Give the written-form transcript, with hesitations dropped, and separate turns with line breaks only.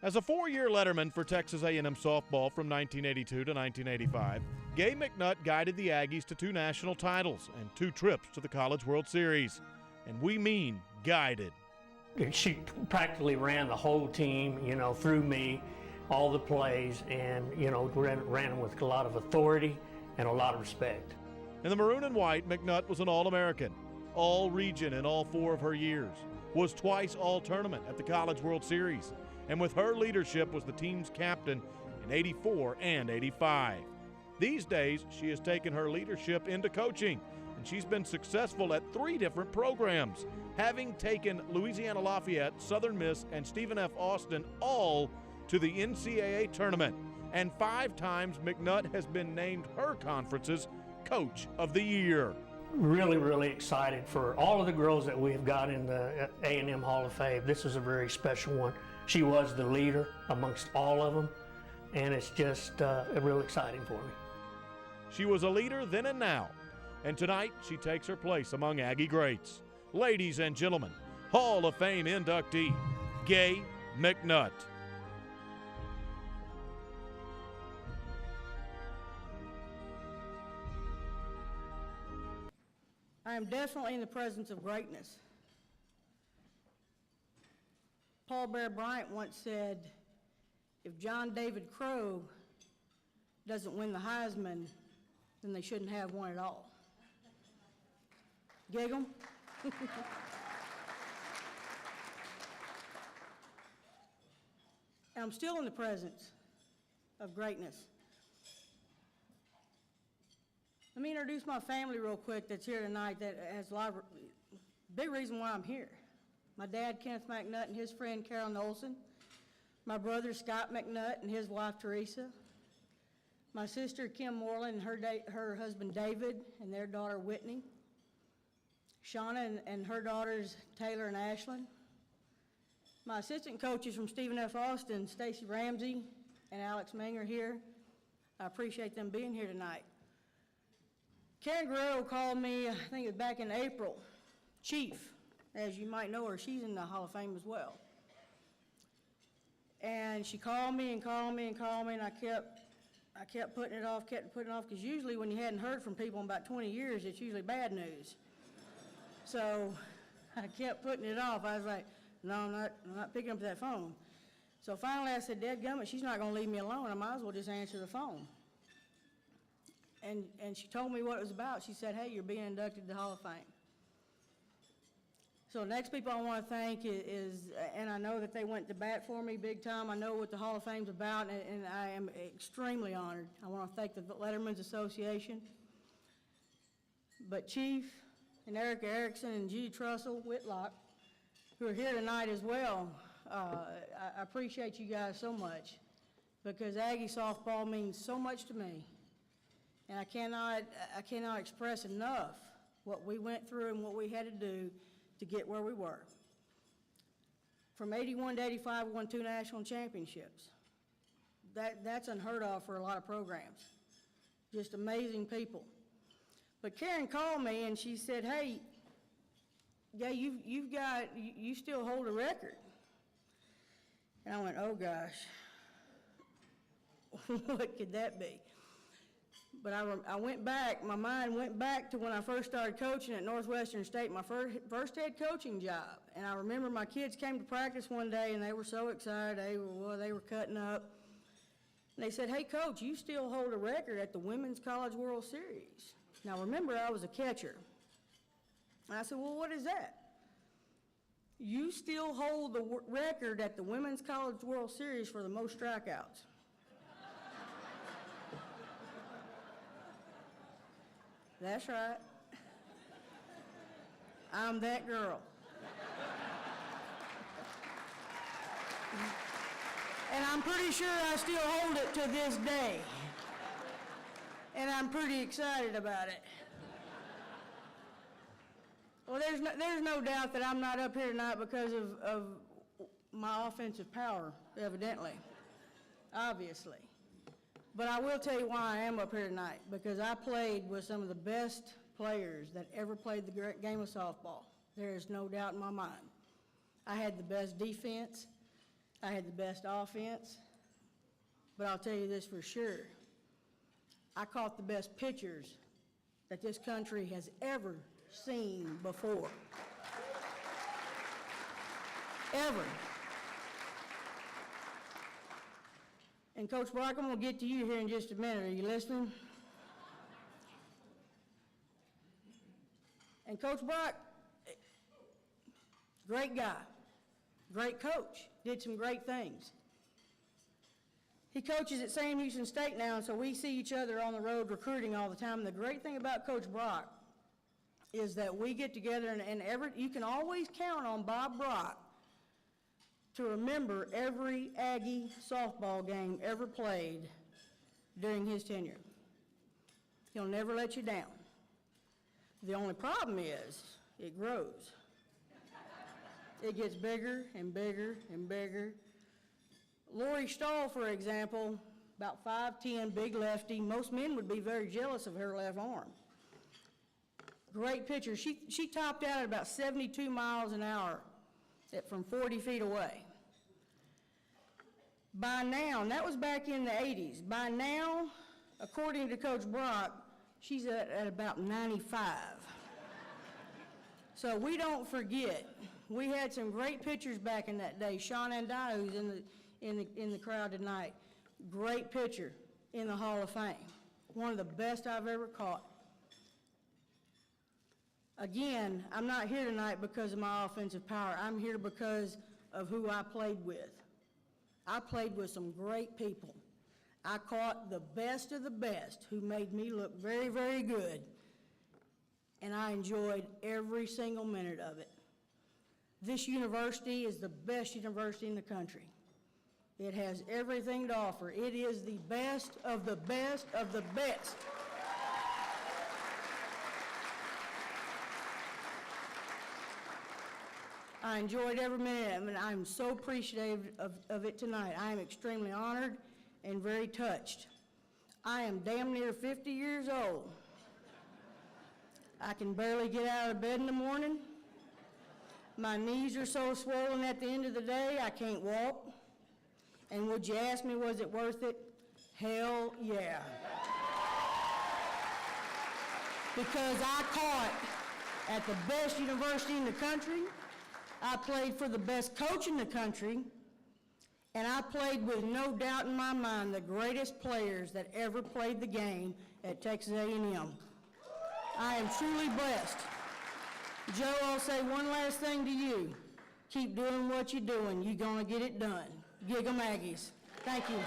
As a four-year letterman for Texas A&M softball from 1982 to 1985, Gay McNutt guided the Aggies to 2 national titles and 2 trips to the College World Series. And we mean guided.
She practically ran the whole team, through me, all the plays, and, ran them with a lot of authority and a lot of respect.
In the maroon and white, McNutt was an All-American, All-Region in all 4 of her years, was twice All-Tournament at the College World Series, and with her leadership was the team's captain in '84 and '85. These days, she has taken her leadership into coaching, and she's been successful at 3 different programs, having taken Louisiana Lafayette, Southern Miss, and Stephen F. Austin all to the NCAA tournament. And 5 times McNutt has been named her conference's Coach of the Year.
Really, really excited for all of the girls that we have got in the A&M Hall of Fame. This is a very special one. She was the leader amongst all of them, and it's just real exciting for me.
She was a leader then and now, and tonight she takes her place among Aggie greats. Ladies and gentlemen, Hall of Fame inductee, Gay McNutt.
I am definitely in the presence of greatness. Paul Bear Bryant once said, if John David Crow doesn't win the Heisman, then they shouldn't have one at all. Giggle? I'm still in the presence of greatness. Let me introduce my family real quick that's here tonight that has a lot of big reason why I'm here. My dad, Kenneth McNutt, and his friend, Carolyn Olson. My brother, Scott McNutt, and his wife, Teresa. My sister, Kim Moreland, and her husband, David, and their daughter, Whitney. Shauna and her daughters, Taylor and Ashlyn. My assistant coaches from Stephen F. Austin, Stacy Ramsey and Alex Ming are here. I appreciate them being here tonight. Karen Guerrero called me, I think it was back in April. Chief, as you might know her, she's in the Hall of Fame as well. And she called me and called me and called me, and I kept putting it off, because usually when you hadn't heard from people in about 20 years, it's usually bad news. So I kept putting it off. I was like, no, I'm not picking up that phone. So finally I said, dadgummit, she's not gonna leave me alone. I might as well just answer the phone. And she told me what it was about. She said, hey, you're being inducted to the Hall of Fame. So next people I want to thank is, and I know that they went to bat for me big time. I know what the Hall of Fame's about, and I am extremely honored. I want to thank the Letterman's Association. But Chief and Erica Erickson and Judy Trussell Whitlock, who are here tonight as well, I appreciate you guys so much, because Aggie softball means so much to me. And I cannot express enough what we went through and what we had to do to get where we were. From '81 to '85, we won 2 national championships. That's unheard of for a lot of programs. Just amazing people. But Karen called me and she said, hey, Gay, you still hold a record. And I went, oh gosh, what could that be? But I went back, my mind went back to when I first started coaching at Northwestern State, my first head coaching job. And I remember my kids came to practice one day and they were so excited, they were cutting up. And they said, hey coach, you still hold a record at the Women's College World Series. Now remember, I was a catcher. And I said, well, what is that? You still hold the record at the Women's College World Series for the most strikeouts. That's right. I'm that girl. And I'm pretty sure I still hold it to this day. And I'm pretty excited about it. Well, there's no doubt that I'm not up here tonight because of my offensive power, evidently, obviously. But I will tell you why I am up here tonight, because I played with some of the best players that ever played the game of softball. There is no doubt in my mind. I had the best defense. I had the best offense, but I'll tell you this for sure. I caught the best pitchers that this country has ever seen before. Ever. And Coach Brock, I'm going to get to you here in just a minute. Are you listening? And Coach Brock, great guy, great coach, did some great things. He coaches at Sam Houston State now, and so we see each other on the road recruiting all the time. And the great thing about Coach Brock is that we get together, and you can always count on Bob Brock to remember every Aggie softball game ever played during his tenure. He'll never let you down. The only problem is it grows. It gets bigger and bigger and bigger. Lori Stahl, for example, about 5'10", big lefty. Most men would be very jealous of her left arm. Great pitcher. She topped out at about 72 miles an hour from 40 feet away. By now, and that was back in the 80s, by now, according to Coach Brock, she's at about 95. So we don't forget, we had some great pitchers back in that day. Sean Andai, who's in the crowd tonight, great pitcher in the Hall of Fame. One of the best I've ever caught. Again, I'm not here tonight because of my offensive power. I'm here because of who I played with. I played with some great people. I caught the best of the best who made me look very, very good, and I enjoyed every single minute of it. This university is the best university in the country. It has everything to offer. It is the best of the best of the best. I enjoyed every minute of it, and I'm so appreciative of it tonight. I am extremely honored and very touched. I am damn near 50 years old. I can barely get out of bed in the morning. My knees are so swollen at the end of the day, I can't walk. And would you ask me, was it worth it? Hell yeah. Because I taught at the best university in the country, I played for the best coach in the country, and I played with no doubt in my mind the greatest players that ever played the game at Texas A&M. I am truly blessed. Joe, I'll say one last thing to you. Keep doing what you're doing. You're going to get it done. Gig 'em Aggies. Thank you.